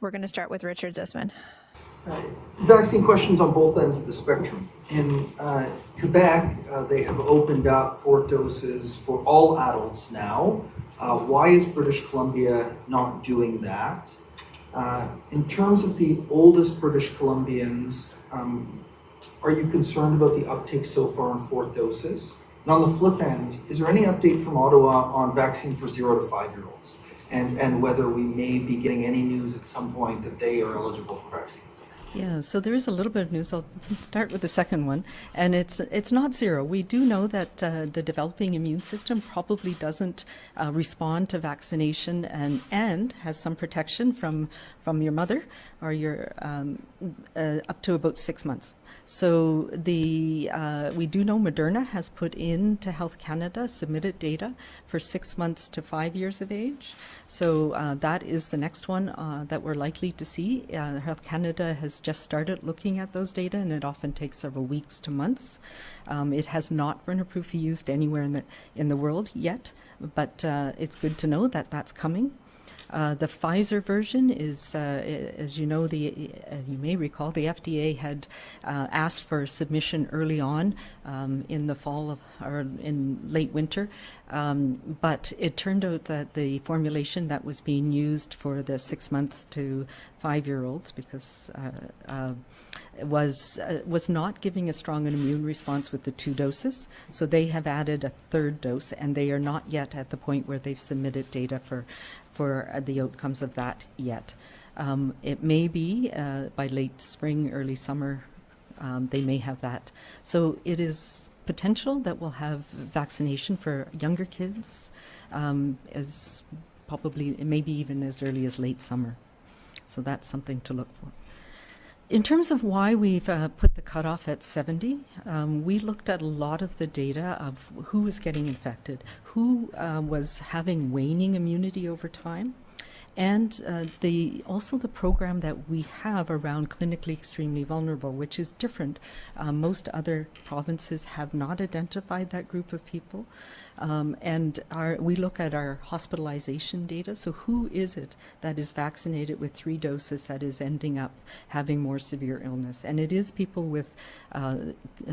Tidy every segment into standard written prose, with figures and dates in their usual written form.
We're going to start with Richard Zisman. Vaccine questions on both ends of the spectrum. In Quebec, they have opened up 4 doses for all adults now. Why is British Columbia not doing that? In terms of the oldest British Columbians, are you concerned about the uptake so far on 4 doses? And on the flip end, is there any update from Ottawa on vaccine for 0 to 5-year-olds? And whether we may be getting any news at some point that they are eligible for vaccine? Yeah, so there is a little bit of news. I'll start with the second one, and it's not 0. We do know that the developing immune system probably doesn't respond to vaccination and has some protection from your mother or your up to about 6 months. So we do know Moderna has put into Health Canada submitted data for 6 months to 5 years of age. So that is the next one that we're likely to see. Health Canada has just started looking at those data, and it often takes several weeks to months. It has not been approved for use anywhere in the world yet, but it's good to know that that's coming. The Pfizer version is, as you know, you may recall, the FDA had asked for submission early on in the fall or in late winter, but it turned out that the formulation that was being used for the 6 month to 5-year-olds, because was not giving a strong immune response with the 2 doses. So they have added a 3rd dose, and they are not yet at the point where they've submitted data for the outcomes of that yet. It may be by late spring, early summer, they may have that. So it is potential that we'll have vaccination for younger kids as probably, maybe even as early as late summer. So that's something to look for. In terms of why we've put the cutoff at 70, we looked at a lot of the data of who was getting infected, who was having waning immunity over time, and also the program that we have around clinically extremely vulnerable, which is different. Most other provinces have not identified that group of people. And we look at our hospitalization data. So who is it that is vaccinated with 3 doses that is ending up having more severe illness? And it is people with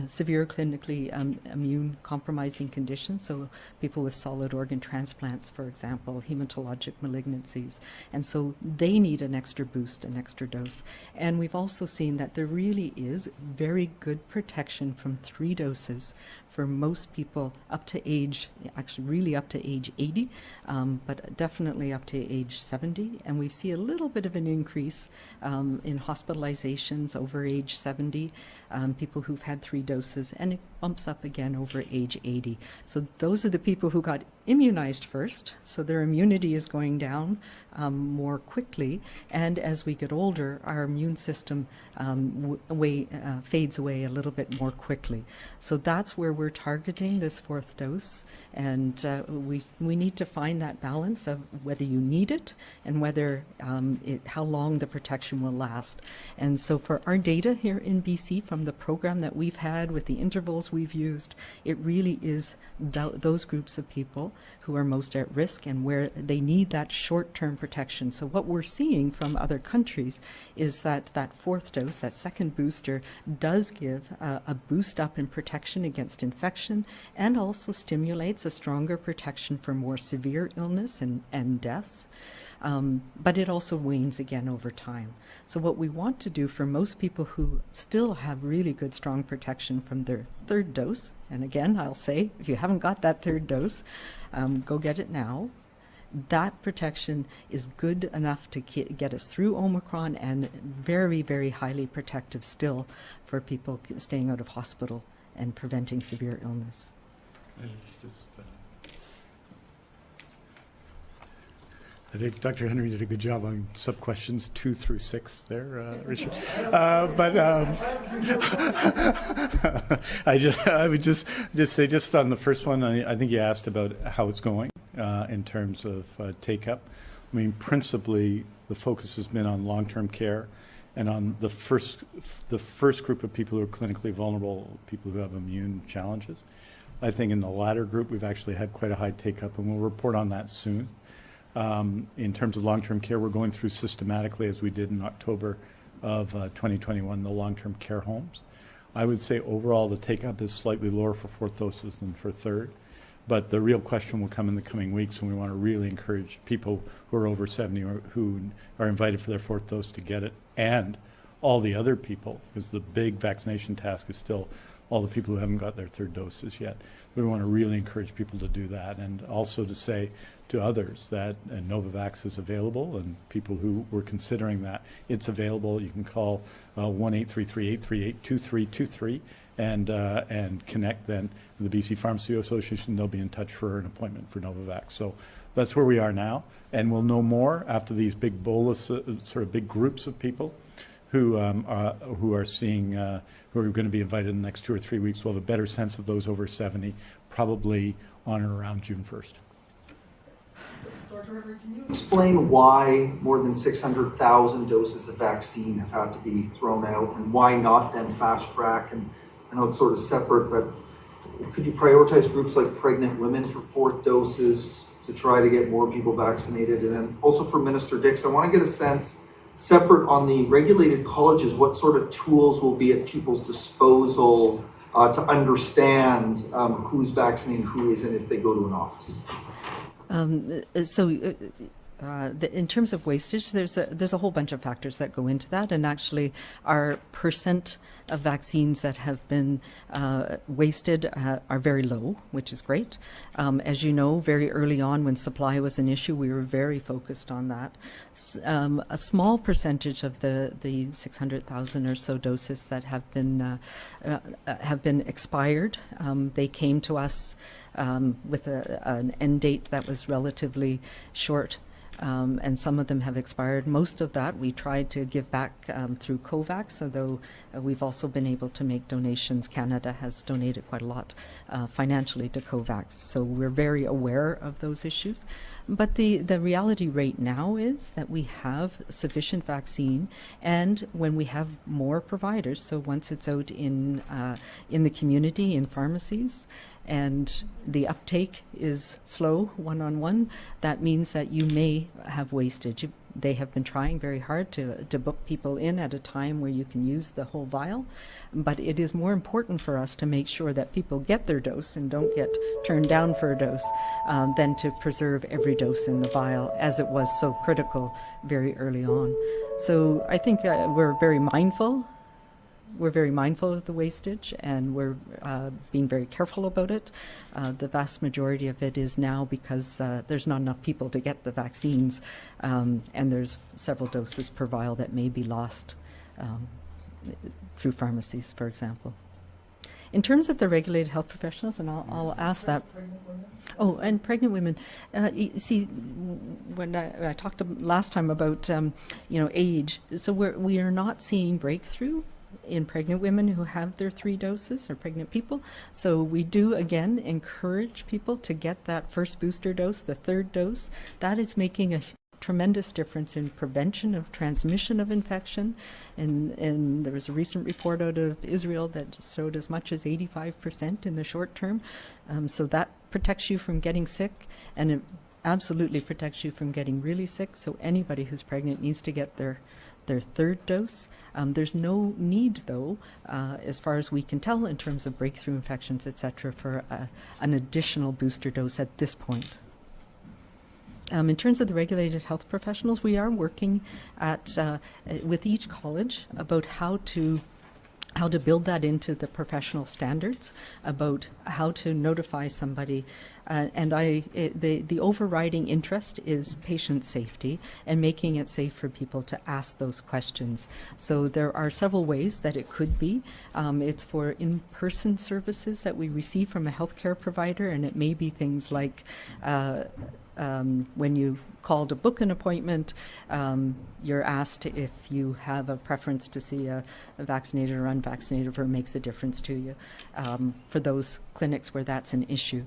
severe clinically immune compromising conditions. So people with solid organ transplants, for example, hematologic malignancies. And so they need an extra boost, an extra dose. And we've also seen that there really is very good protection from 3 doses for most people up to age, actually really up to age 80, but definitely up to age 70. And we see a little bit of an increase in hospitalizations over age 70, people who've had 3 doses, and it bumps up again over age 80. So those are the people who got immunized first, so their immunity is going down more quickly, and as we get older, our immune system fades away a little bit more quickly. So that's where we're targeting this 4th dose, and we need to find that balance of whether you need it and whether how long the protection will last. And so for our data here in BC from the program that we've had with the intervals we've used, it really is those groups of people who are most at risk and where they need that short-term protection. So what we're seeing from other countries is that 4th dose, that 2nd booster, does give a boost up in protection against infection and also stimulates a stronger protection for more severe illness and deaths. But it also wanes again over time. So what we want to do for most people who still have really good strong protection from their 3rd dose, and again I'll say, if you haven't got that 3rd dose, go get it now. That protection is good enough to get us through Omicron and very, very highly protective still for people staying out of hospital and preventing severe illness. I think Dr. Henry did a good job on sub-questions 2 through 6 there, Richard. But I would just say, just on the first one, I think you asked about how it's going in terms of take-up. I mean, principally, the focus has been on long-term care and on the first group of people who are clinically vulnerable, people who have immune challenges. I think in the latter group, we've actually had quite a high take-up, and we'll report on that soon. In terms of long-term care, we're going through systematically, as we did in October of 2021, the long-term care homes. I would say overall the take-up is slightly lower for fourth doses than for third. But the real question will come in the coming weeks, and we want to really encourage people who are over 70 or who are invited for their fourth dose to get it, and all the other people, because the big vaccination task is still all the people who haven't got their third doses yet. We want to really encourage people to do that, and also to say to others that Novavax is available, and people who were considering that, it's available. You can call 1-833-838-2323 and connect then with the BC Pharmacy Association. They'll be in touch for an appointment for Novavax. So that's where we are now, and we'll know more after these big bolus, sort of big groups of people who are seeing, who are going to be invited in the next 2 or 3 weeks. We'll have a better sense of those over 70, probably on or around June 1st. Dr. River, can you explain why more than 600,000 doses of vaccine have had to be thrown out, and why not then fast track? And I know it's sort of separate, but could you prioritize groups like pregnant women for fourth doses to try to get more people vaccinated? And then also for Minister Dix, I want to get a sense, separate on the regulated colleges, what sort of tools will be at people's disposal to understand who's vaccinated and who isn't if they go to an office? In terms of wastage, there's a whole bunch of factors that go into that, and actually our percent of vaccines that have been wasted are very low, which is great. As you know, very early on when supply was an issue, we were very focused on that. A small percentage of the 600,000 or so doses that have been expired, they came to us with an end date that was relatively short. And some of them have expired. Most of that we tried to give back through COVAX, although we've also been able to make donations. Canada has donated quite a lot financially to COVAX, so we're very aware of those issues. But the reality right now is that we have sufficient vaccine, and when we have more providers, so once it's out in the community, in pharmacies, and the uptake is slow, one-on-one, that means that you may have wastage. They have been trying very hard to book people in at a time where you can use the whole vial, but it is more important for us to make sure that people get their dose and don't get turned down for a dose than to preserve every dose in the vial, as it was so critical very early on. So I think we're very mindful. We're very mindful of the wastage, and we're being very careful about it. The vast majority of it is now because there's not enough people to get the vaccines, and there's several doses per vial that may be lost through pharmacies, for example. In terms of the regulated health professionals, and I'll ask that. Oh, and pregnant women. See, when I talked last time about age, so we are not seeing breakthrough in pregnant women who have their 3 doses, or pregnant people. So we do, again, encourage people to get that first booster dose, the 3rd dose. That is making a tremendous difference in prevention of transmission of infection. And there was a recent report out of Israel that showed as much as 85% in the short term. So that protects you from getting sick, and it absolutely protects you from getting really sick. So anybody who's pregnant needs to get their 3rd dose. There's no need, though, as far as we can tell, in terms of breakthrough infections, etc., for an additional booster dose at this point. In terms of the regulated health professionals, we are working with each college about how to build that into the professional standards, about how to notify somebody. The overriding interest is patient safety and making it safe for people to ask those questions. So there are several ways that it could be. It's for in-person services that we receive from a healthcare provider, and it may be things like when you call to book an appointment, you're asked if you have a preference to see a vaccinated or unvaccinated, if it makes a difference to you, for those clinics where that's an issue.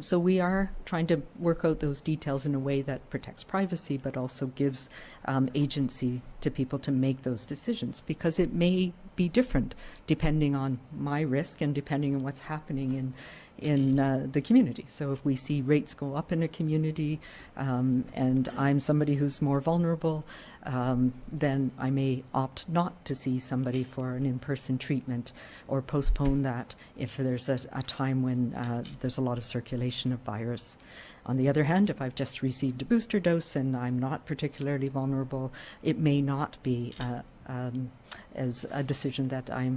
So we are trying to work out those details in a way that protects privacy, but also gives agency to people to make those decisions, because it may be different depending on my risk and depending on what's happening in the community. So if we see rates go up in a community and I'm somebody who's more vulnerable, then I may opt not to see somebody for an in-person treatment or postpone that if there's a time when there's a lot of circulation of virus. On the other hand, if I've just received a booster dose and I'm not particularly vulnerable, it may not be as a decision that I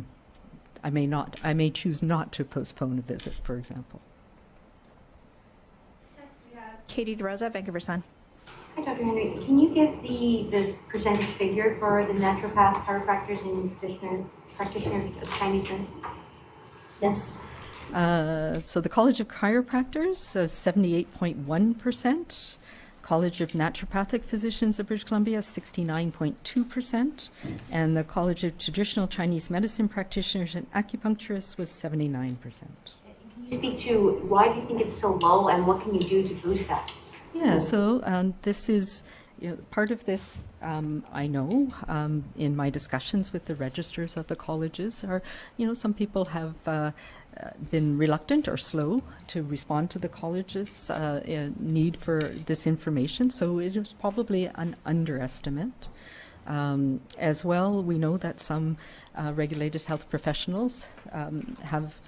may choose not to postpone a visit, for example. Next we have Katie DeRosa, Vancouver Sun. Hi, Dr. Henry. Can you give the percentage figure for the naturopaths, chiropractors, and practitioners of Chinese medicine? Yes. So the College of Chiropractors, 78.1%. College of Naturopathic Physicians of British Columbia, 69.2%. And the College of Traditional Chinese Medicine Practitioners and Acupuncturists was 79%. Can you speak to why do you think it's so low and what can you do to boost that? Yeah, so this is part of this, I know, in my discussions with the registers of the colleges are, some people have been reluctant or slow to respond to the college's need for this information. So it is probably an underestimate. As well, we know that some regulated health professionals have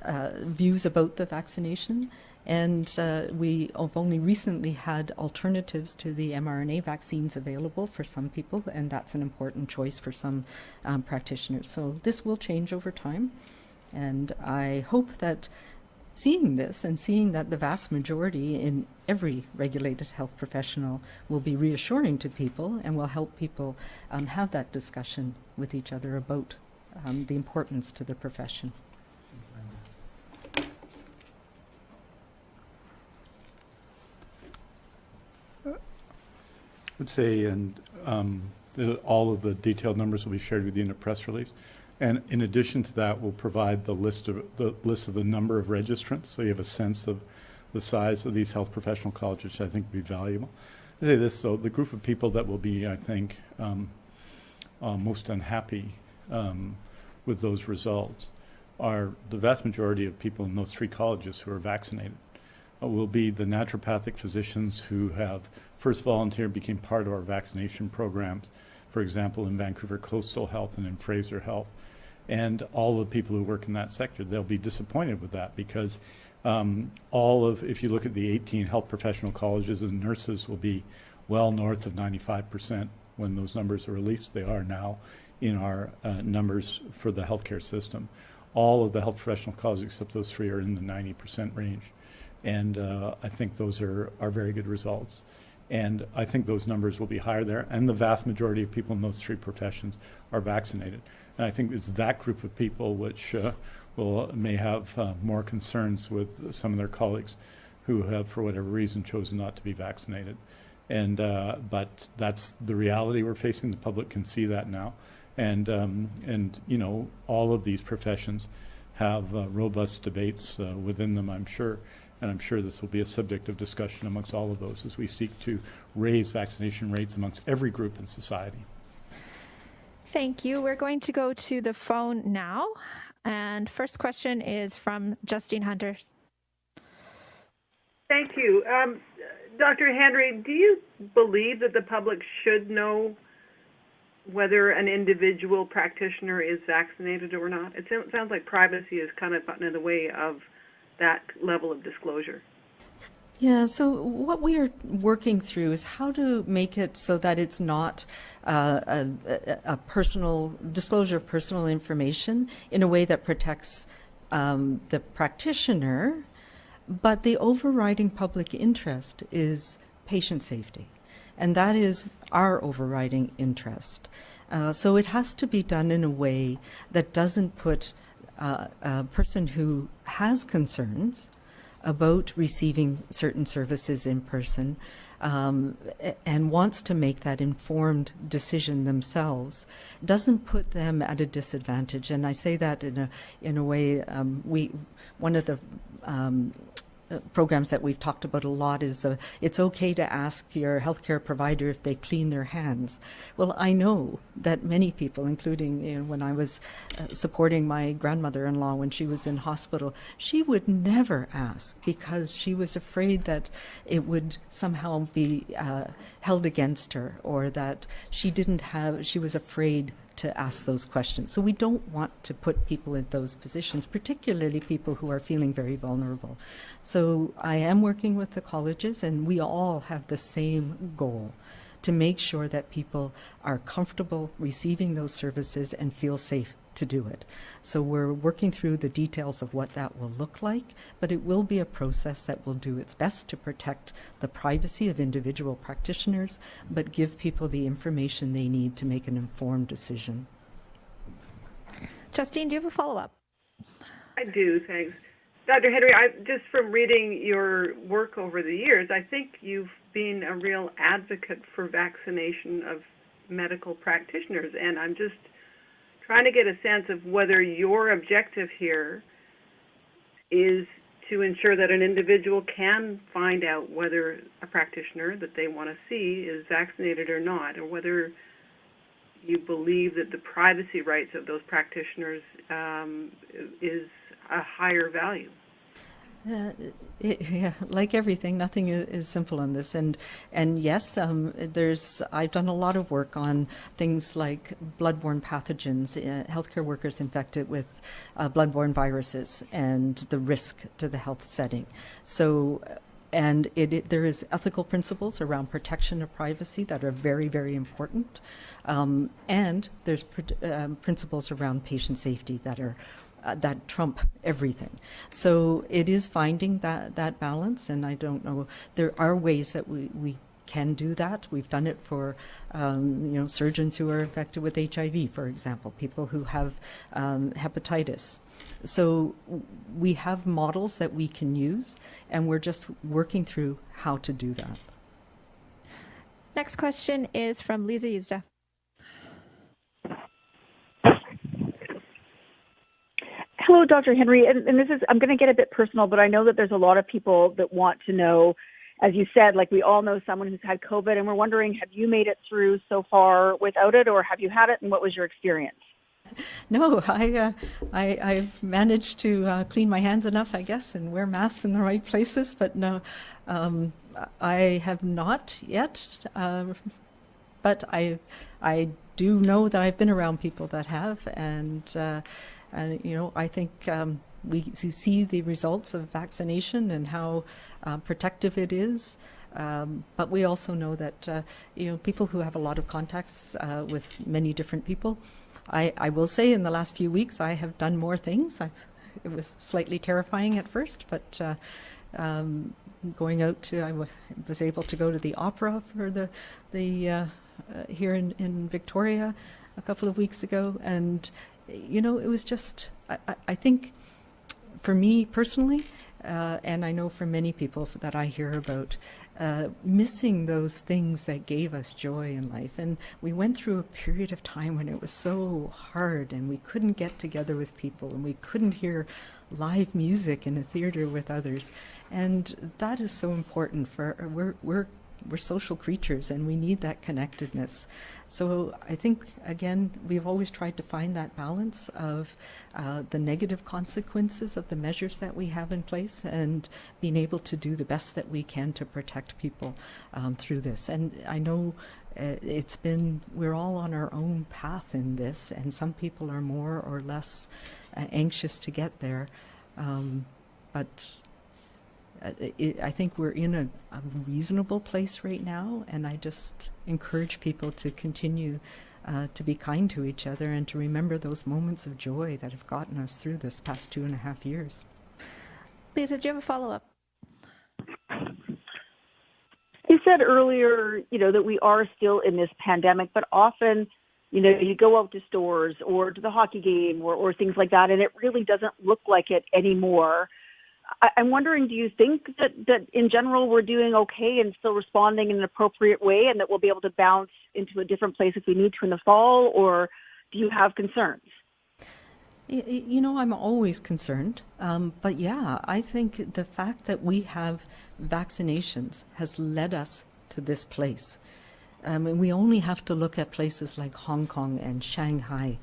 views about the vaccination. And we have only recently had alternatives to the mRNA vaccines available for some people, and that's an important choice for some practitioners. So this will change over time. And I hope that seeing this and seeing that the vast majority in every regulated health professional will be reassuring to people and will help people have that discussion with each other about the importance to the profession. I would say, and all of the detailed numbers will be shared with you in a press release. And in addition to that, we'll provide the list of the number of registrants, so you have a sense of the size of these health professional colleges, which I think will be valuable. I say this, though, the group of people that will be, I think, most unhappy with those results are the vast majority of people in those three colleges who are vaccinated. Will be the naturopathic physicians who have first volunteered, became part of our vaccination programs, for example, in Vancouver Coastal Health and in Fraser Health. And all the people who work in that sector, they'll be disappointed with that because if you look at the 18 health professional colleges, and nurses will be well north of 95% when those numbers are released. They are now in our numbers for the healthcare system. All of the health professional colleges, except those three, are in the 90% range. And I think those are very good results. And I think those numbers will be higher there. And the vast majority of people in those three professions are vaccinated. And I think it's that group of people which may have more concerns with some of their colleagues who have, for whatever reason, chosen not to be vaccinated. And but that's the reality we're facing. The public can see that now. And all of these professions have robust debates within them, I'm sure. And I'm sure this will be a subject of discussion amongst all of those as we seek to raise vaccination rates amongst every group in society. Thank you. We're going to go to the phone now. And first question is from Justine Hunter. Thank you. Dr. Henry, do you believe that the public should know whether an individual practitioner is vaccinated or not? It sounds like privacy is kind of gotten in the way of that level of disclosure. Yeah, so what we are working through is how to make it so that it's not a personal disclosure of personal information in a way that protects the practitioner, but the overriding public interest is patient safety, and that is our overriding interest. So it has to be done in a way that doesn't put a person who has concerns about receiving certain services in person and wants to make that informed decision themselves, doesn't put them at a disadvantage. And I say that in a way, one of the programs that we've talked about a lot is it's okay to ask your healthcare provider if they clean their hands. Well, I know that many people, including when I was supporting my grandmother-in-law when she was in hospital, she would never ask because she was afraid that it would somehow be held against her, or that she was afraid to ask those questions. So we don't want to put people in those positions, particularly people who are feeling very vulnerable. So I am working with the colleges, and we all have the same goal, to make sure that people are comfortable receiving those services and feel safe to do it. So we're working through the details of what that will look like, but it will be a process that will do its best to protect the privacy of individual practitioners, but give people the information they need to make an informed decision. Justine, do you have a follow-up? I do, thanks. Dr. Henry, just from reading your work over the years, I think you've been a real advocate for vaccination of medical practitioners, and I'm just trying to get a sense of whether your objective here is to ensure that an individual can find out whether a practitioner that they want to see is vaccinated or not, or whether you believe that the privacy rights of those practitioners is a higher value. Like everything, nothing is simple on this, and yes, I've done a lot of work on things like bloodborne pathogens, healthcare workers infected with bloodborne viruses, and the risk to the health setting. So, and there is ethical principles around protection of privacy that are very, very important, and there's principles around patient safety that trump everything. So it is finding that balance, and I don't know, there are ways that we can do that. We've done it for surgeons who are infected with HIV, for example, people who have hepatitis. So we have models that we can use, and we're just working through how to do that. Next question is from Lisa Yuzda. Hello, Dr. Henry, and I'm going to get a bit personal, but I know that there's a lot of people that want to know, as you said, like we all know someone who's had COVID, and we're wondering, have you made it through so far without it, or have you had it, and what was your experience? No, I've managed to clean my hands enough, I guess, and wear masks in the right places, but no, I have not yet, but I do know that I've been around people that have, and I think we see the results of vaccination and how protective it is. But we also know that people who have a lot of contacts with many different people. I will say, in the last few weeks, I have done more things. It was slightly terrifying at first, but going out to, I was able to go to the opera for the here in Victoria a couple of weeks ago, and it was just, I think for me personally, and I know for many people that I hear about, missing those things that gave us joy in life. And we went through a period of time when it was so hard, and we couldn't get together with people, and we couldn't hear live music in a theater with others. And that is so important for, we're social creatures, and we need that connectedness. So I think, again, we've always tried to find that balance of the negative consequences of the measures that we have in place, and being able to do the best that we can to protect people through this. And I know we're all on our own path in this, and some people are more or less anxious to get there. But I think we're in a reasonable place right now, and I just encourage people to continue to be kind to each other and to remember those moments of joy that have gotten us through this past 2.5 years. Lisa, do you have a follow-up? You said earlier, that we are still in this pandemic, but often, you go out to stores or to the hockey game or things like that, and it really doesn't look like it anymore. I'm wondering, do you think that in general we're doing okay and still responding in an appropriate way, and that we'll be able to bounce into a different place if we need to in the fall, or do you have concerns? You know, I'm always concerned. But yeah, I think the fact that we have vaccinations has led us to this place. And we only have to look at places like Hong Kong and Shanghai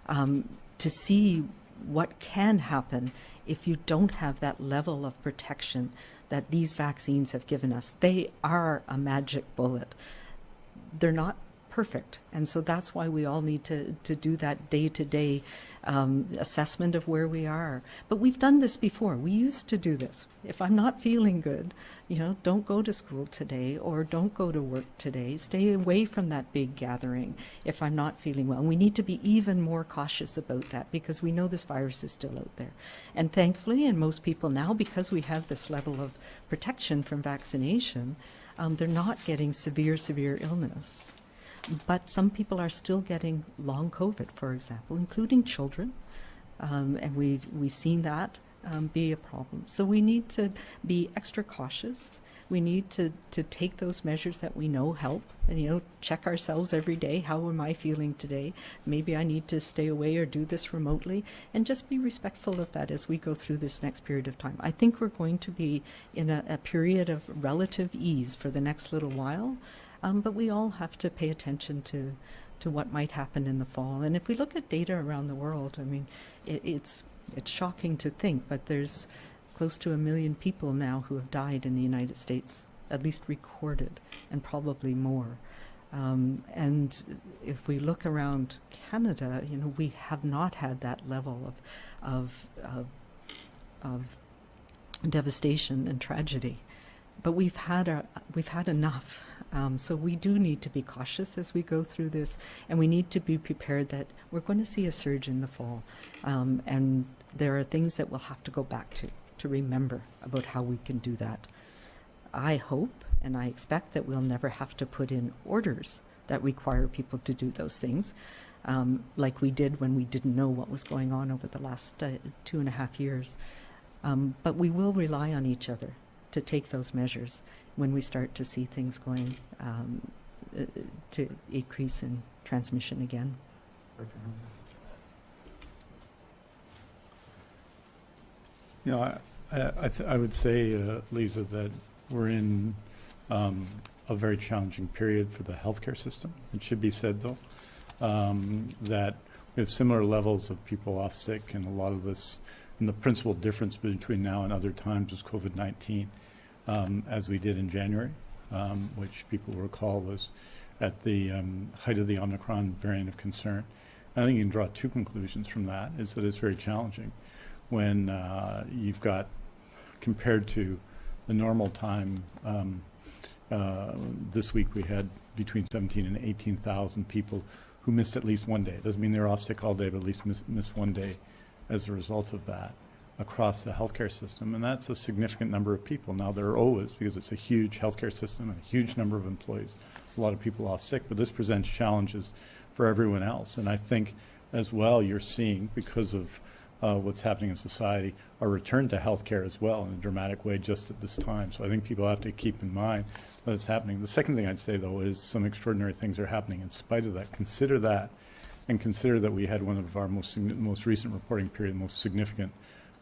to see what can happen if you don't have that level of protection that these vaccines have given us. They are a magic bullet. They're not perfect. And so that's why we all need to do that day-to-day assessment of where we are. But we've done this before. We used to do this. If I'm not feeling good, you know, don't go to school today or don't go to work today. Stay away from that big gathering if I'm not feeling well. And we need to be even more cautious about that because we know this virus is still out there. And thankfully, and most people now, because we have this level of protection from vaccination, they're not getting severe illness. But some people are still getting long COVID, for example, including children, and we've seen that be a problem. So we need to be extra cautious. We need to take those measures that we know help, and you know, check ourselves every day. How am I feeling today? Maybe I need to stay away or do this remotely, and just be respectful of that as we go through this next period of time. I think we're going to be in a period of relative ease for the next little while. But we all have to pay attention to what might happen in the fall. And if we look at data around the world, I mean, it's shocking to think, but there's close to 1 million people now who have died in the United States, at least recorded, and probably more. And if we look around Canada, you know, we have not had that level of devastation and tragedy, but we've had enough. So we do need to be cautious as we go through this, and we need to be prepared that we're going to see a surge in the fall. And there are things that we'll have to go back to remember about how we can do that. I hope and I expect that we'll never have to put in orders that require people to do those things, like we did when we didn't know what was going on over the last 2.5 years. But we will rely on each other to take those measures when we start to see things going to increase in transmission again. You know, I would say, Lisa, that we're in a very challenging period for the healthcare system. It should be said, though, that we have similar levels of people off sick, and a lot of this, and the principal difference between now and other times is COVID-19, as we did in January, which people will recall was at the height of the Omicron variant of concern. I think you can draw two conclusions from that, is that it's very challenging when you've got, compared to the normal time, this week we had between 17 and 18,000 people who missed at least one day. It doesn't mean they're off sick all day, but at least missed one day as a result of that across the healthcare system. And that's a significant number of people. Now, there are always, because it's a huge healthcare system and a huge number of employees, a lot of people off sick, but this presents challenges for everyone else. And I think as well, you're seeing, because of what's happening in society, a return to healthcare as well in a dramatic way just at this time. So I think people have to keep in mind that it's happening. The second thing I'd say, though, is some extraordinary things are happening in spite of that. Consider that, and consider that we had one of our most recent reporting period, most significant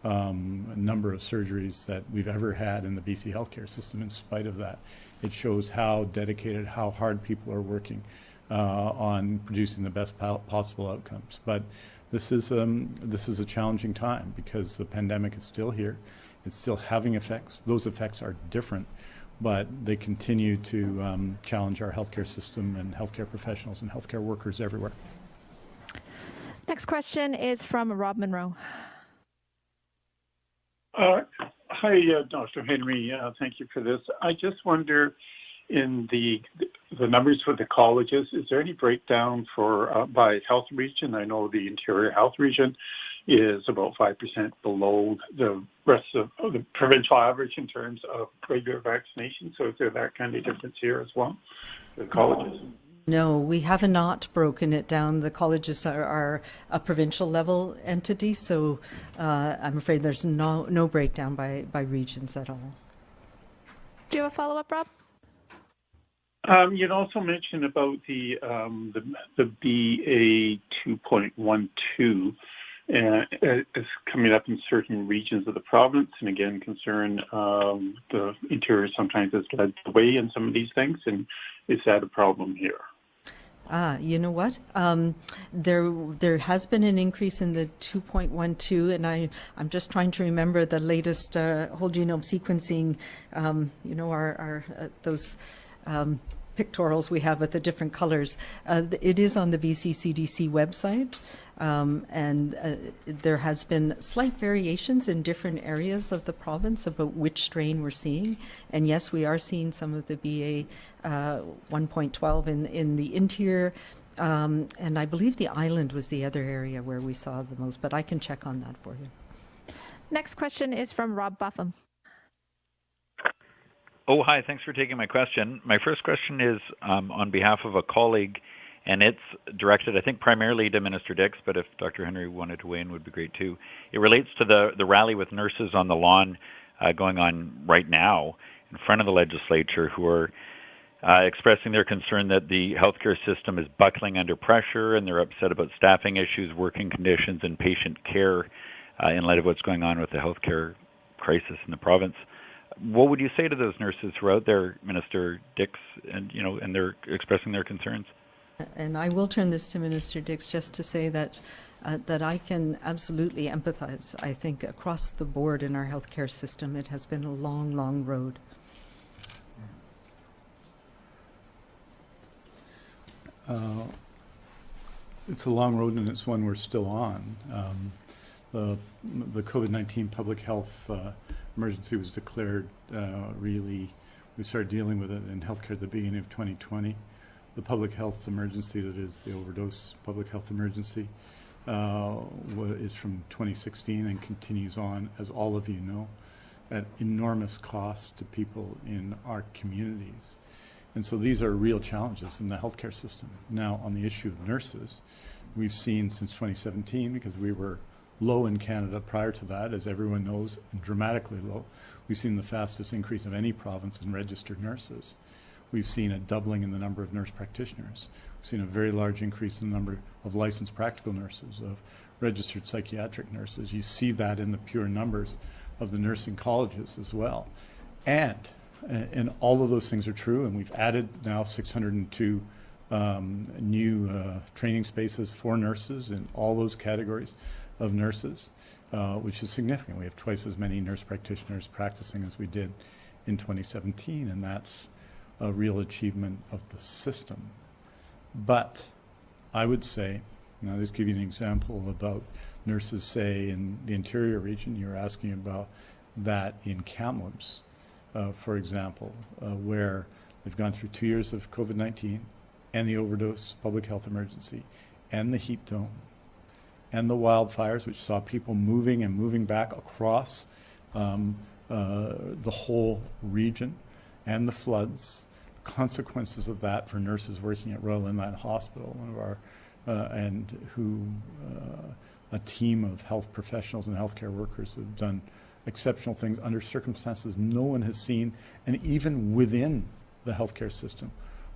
number of surgeries that we've ever had in the BC healthcare system. In spite of that, it shows how dedicated, how hard people are working on producing the best possible outcomes. But this is a challenging time because the pandemic is still here. It's still having effects. Those effects are different, but they continue to challenge our healthcare system and healthcare professionals and healthcare workers everywhere. Next question is from Rob Monroe. Hi, Dr. Henry. Thank you for this. I just wonder, in the numbers for the colleges, is there any breakdown for by health region? I know the Interior Health Region is about 5% below the rest of the provincial average in terms of regular vaccination. So is there that kind of difference here as well, the colleges? No, we have not broken it down. The colleges are a provincial level entity, so I'm afraid there's no breakdown by regions at all. Do you have a follow-up, Rob? You'd also mentioned about the BA 2.12 is coming up in certain regions of the province, and again, concern the interior sometimes has led the way in some of these things, and is that a problem here? You know what? There has been an increase in the 2.12, and I'm just trying to remember the latest whole genome sequencing. Those pictorials we have with the different colors. It is on the BC CDC website. There has been slight variations in different areas of the province about which strain we're seeing. And yes, we are seeing some of the BA 1.12 in the interior. And I believe the island was the other area where we saw the most, but I can check on that for you. Next question is from Rob Buffum. Oh, hi. Thanks for taking my question. My first question is on behalf of a colleague, and it's directed, I think, primarily to Minister Dix, but if Dr. Henry wanted to weigh in, would be great too. It relates to the rally with nurses on the lawn going on right now in front of the legislature, who are expressing their concern that the healthcare system is buckling under pressure, and they're upset about staffing issues, working conditions, and patient care in light of what's going on with the healthcare crisis in the province. What would you say to those nurses who are out there, Minister Dix, and they're expressing their concerns? And I will turn this to Minister Dix just to say that that I can absolutely empathize. I think across the board in our healthcare system, it has been a long, long road. It's a long road, and it's one we're still on. The COVID-19 public health emergency was declared we started dealing with it in healthcare at the beginning of 2020. The public health emergency, that is the overdose public health emergency, is from 2016 and continues on, as all of you know, at enormous cost to people in our communities. And so these are real challenges in the healthcare system. Now, on the issue of nurses, we've seen since 2017, because we were low in Canada prior to that, as everyone knows, and dramatically low. We've seen the fastest increase of any province in registered nurses. We've seen a doubling in the number of nurse practitioners. We've seen a very large increase in the number of licensed practical nurses, of registered psychiatric nurses. You see that in the pure numbers of the nursing colleges as well. And all of those things are true, and we've added now 602 new training spaces for nurses in all those categories of nurses, which is significant. We have twice as many nurse practitioners practicing as we did in 2017, and that's a real achievement of the system. But I would say, and I'll just give you an example about nurses, say, in the interior region. You're asking about that in Kamloops, for example, where they've gone through 2 years of COVID-19 and the overdose public health emergency and the heat dome and the wildfires, which saw people moving back across the whole region, and the floods, consequences of that for nurses working at Royal Inland Hospital, one of our, a team of health professionals and healthcare workers who have done exceptional things under circumstances no one has seen, and even within the healthcare system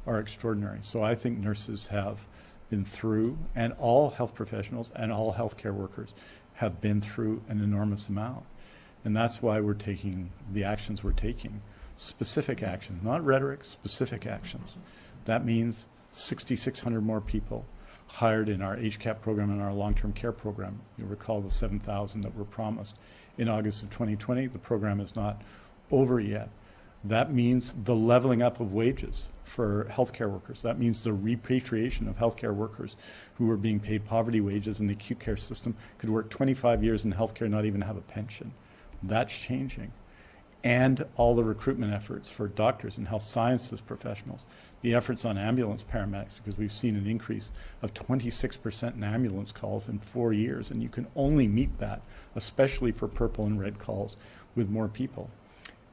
are extraordinary. So I think nurses have been through, and all health professionals and all healthcare workers have been through an enormous amount. And that's why we're taking the actions we're taking. Specific action, not rhetoric, specific actions. That means 6,600 more people hired in our HCAP program and our long-term care program. You'll recall the 7,000 that were promised in August of 2020. The program is not over yet. That means the leveling up of wages for healthcare workers. That means the repatriation of healthcare workers who are being paid poverty wages in the acute care system, could work 25 years in healthcare and not even have a pension. That's changing. And all the recruitment efforts for doctors and health sciences professionals, the efforts on ambulance paramedics, because we've seen an increase of 26% in ambulance calls in 4 years, and you can only meet that, especially for purple and red calls, with more people.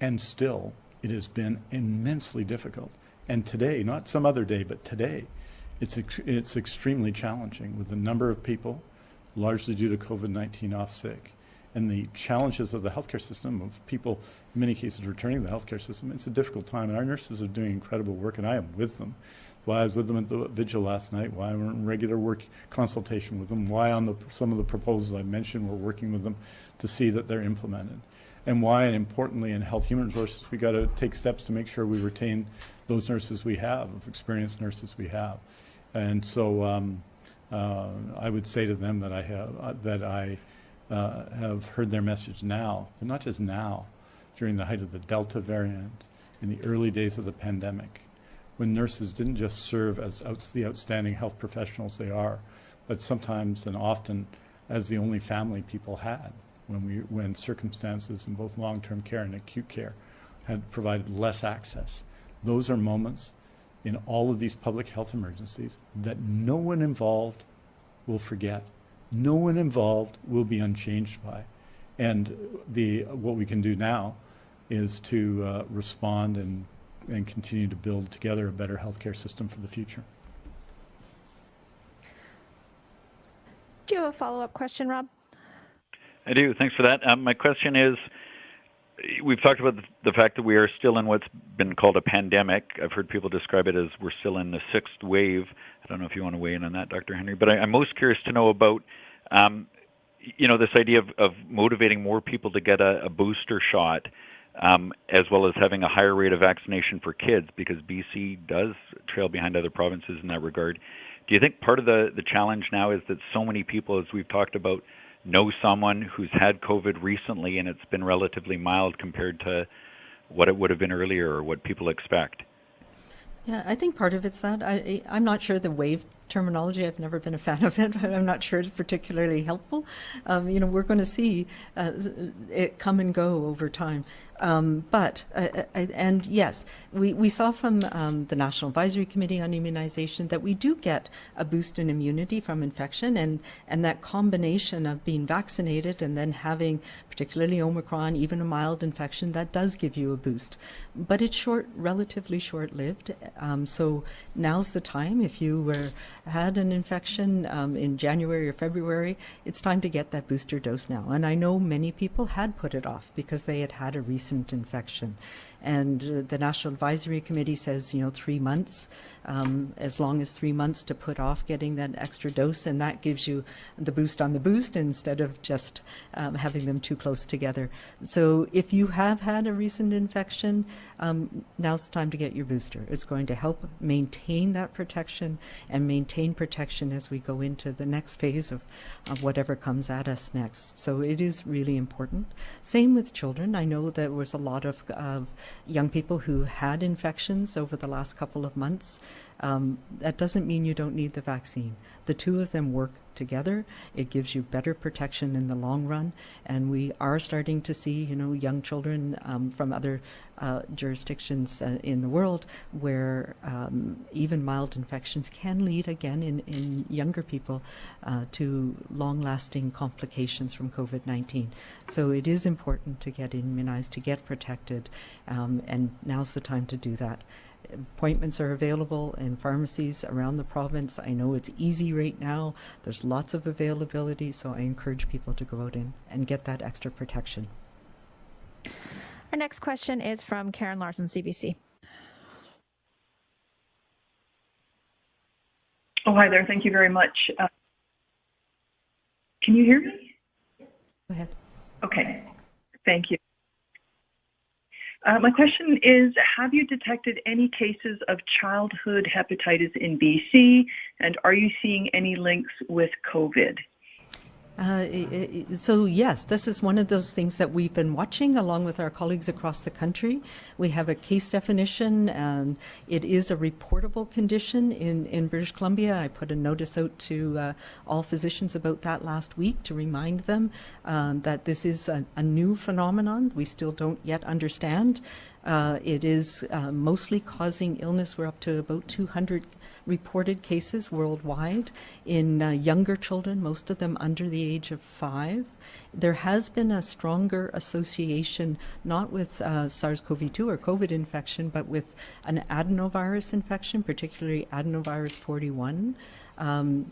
And still, it has been immensely difficult. And today, not some other day, but today, it's extremely challenging with the number of people, largely due to COVID-19, off sick, and the challenges of the healthcare system, of people in many cases returning to the healthcare system. It's a difficult time, and our nurses are doing incredible work, and I am with them. why I was with them at the vigil last night, why we're in regular work consultation with them, why on some of the proposals I mentioned we're working with them to see that they're implemented, and why, and importantly, in health human resources, we got to take steps to make sure we retain those nurses we have, experienced nurses we have. And so I would say to them that I have heard their message now, but not just now, during the height of the Delta variant, in the early days of the pandemic, when nurses didn't just serve as the outstanding health professionals they are, but sometimes and often as the only family people had when circumstances in both long-term care and acute care had provided less access. Those are moments in all of these public health emergencies that no one involved will forget. No one involved will be unchanged by. And what we can do now is to respond and continue to build together a better healthcare system for the future. Do you have a follow-up question, Rob? I do. Thanks for that. My question is, we've talked about the fact that we are still in what's been called a pandemic. I've heard people describe it as we're still in the 6th wave. I don't know if you want to weigh in on that, Dr. Henry, but I'm most curious to know about, this idea of motivating more people to get a booster shot, as well as having a higher rate of vaccination for kids, because BC does trail behind other provinces in that regard. Do you think part of the challenge now is that so many people, as we've talked about, know someone who's had COVID recently and it's been relatively mild compared to what it would have been earlier or what people expect? Yeah, I think part of it's that. I'm not sure the wave terminology, I've never been a fan of it, but I'm not sure it's particularly helpful. We're going to see it come and go over time. And yes, we saw from the National Advisory Committee on Immunization that we do get a boost in immunity from infection, and that combination of being vaccinated and then having particularly Omicron, even a mild infection, that does give you a boost. But it's relatively short-lived. So now's the time. If you had an infection in January or February, it's time to get that booster dose now. And I know many people had put it off because they had a recent infection. And the National Advisory Committee says, 3 months, as long as 3 months to put off getting that extra dose, and that gives you the boost on the boost instead of just having them too close together. So if you have had a recent infection, now's the time to get your booster. It's going to help maintain that protection and maintain protection as we go into the next phase of whatever comes at us next. So it is really important. Same with children. I know there was a lot of young people who had infections over the last couple of months. That doesn't mean you don't need the vaccine. The two of them work together. It gives you better protection in the long run. And we are starting to see, young children from other jurisdictions in the world where even mild infections can lead again in younger people to long-lasting complications from COVID-19. So it is important to get immunized, to get protected, and now's the time to do that. Appointments are available in pharmacies around the province. I know it's easy right now. There's lots of availability, so I encourage people to go out and get that extra protection. Our next question is from Karen Larson, CBC. Oh, hi there. Thank you very much. Can you hear me? Go ahead. Okay. Thank you. My question is, have you detected any cases of childhood hepatitis in BC, and are you seeing any links with COVID? So yes, this is one of those things that we've been watching along with our colleagues across the country. We have a case definition, and it is a reportable condition in British Columbia. I put a notice out to all physicians about that last week to remind them that this is a new phenomenon. We still don't yet understand. It is mostly causing illness. We're up to about 200 reported cases worldwide in younger children, most of them under the age of 5. There has been a stronger association, not with SARS-CoV-2 or COVID infection, but with an adenovirus infection, particularly adenovirus 41.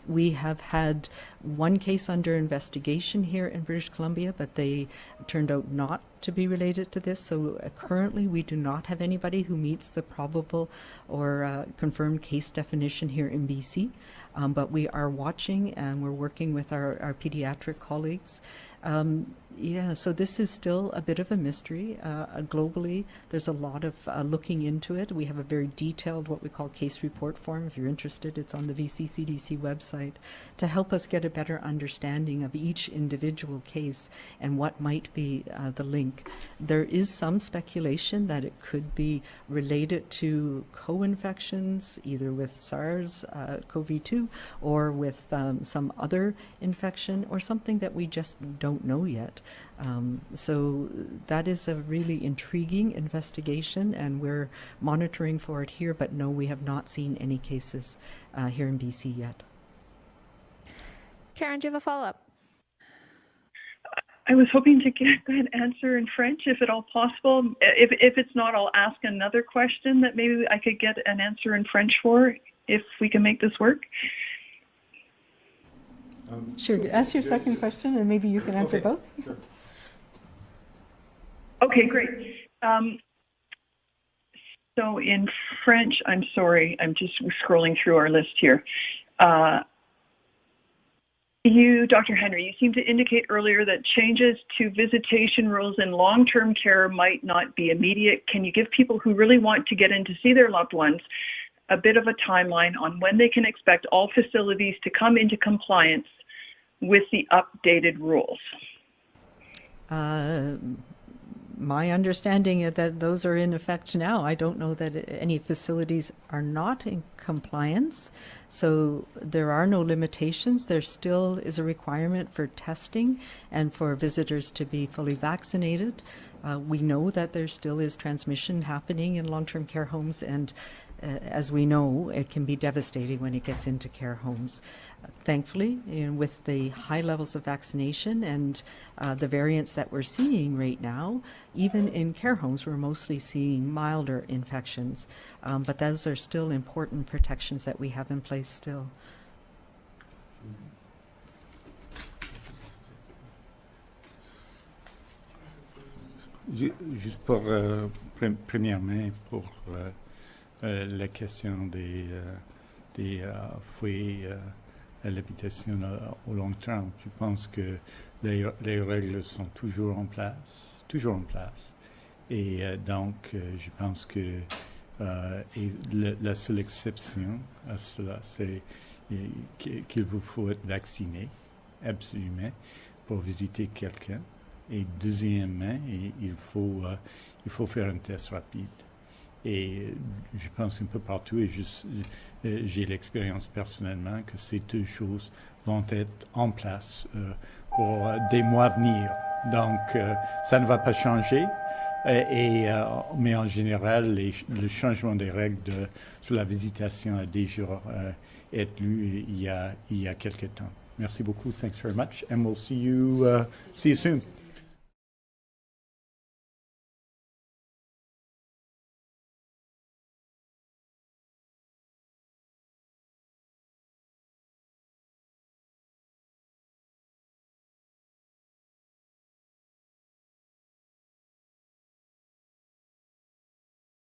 We have had one case under investigation here in British Columbia, but they turned out not to be related to this. So currently we do not have anybody who meets the probable or confirmed case definition here in BC. But we are watching and we're working with our pediatric colleagues. Yeah, so this is still a bit of a mystery. Globally, there's a lot of looking into it. We have a very detailed, what we call case report form. If you're interested, it's on the BC CDC website to help us get a better understanding of each individual case and what might be the link. There is some speculation that it could be related to co-infections, either with SARS-CoV-2 or with some other infection or something that we just don't know yet. So that is a really intriguing investigation, and we're monitoring for it here, but no, we have not seen any cases here in BC yet. Karen, do you have a follow-up? I was hoping to get that answer in French, if at all possible. If it's not, I'll ask another question that maybe I could get an answer in French for, if we can make this work. Sure. Ask your second question, and maybe you can answer both. Sure. Okay, great. So in French, I'm sorry, I'm just scrolling through our list here. You, Dr. Henry, you seem to indicate earlier that changes to visitation rules in long-term care might not be immediate. Can you give people who really want to get in to see their loved ones a bit of a timeline on when they can expect all facilities to come into compliance with the updated rules? My understanding is that those are in effect now. I don't know that any facilities are not in compliance. So there are no limitations. There still is a requirement for testing and for visitors to be fully vaccinated. We know that there still is transmission happening in long-term care homes, and as we know, it can be devastating when it gets into care homes. Thankfully, with the high levels of vaccination and the variants that we're seeing right now, even in care homes, we're mostly seeing milder infections. But those are still important protections that we have in place still. Juste pour, premièrement, pour la question des foyers à l'habitation au long terme, je pense que les règles sont toujours en place. Et donc, je pense que la seule exception à cela, c'est qu'il vous faut être vacciné, absolument, pour visiter quelqu'un. Et deuxièmement, il faut faire un test rapide. Et je pense un peu partout, et j'ai l'expérience personnellement que ces deux choses vont être en place pour des mois à venir. Donc, ça ne va pas changer. Mais en général, le changement des règles sur la visitation a déjà été lu il y a quelques temps. Merci beaucoup. Thanks very much. And we'll see you soon.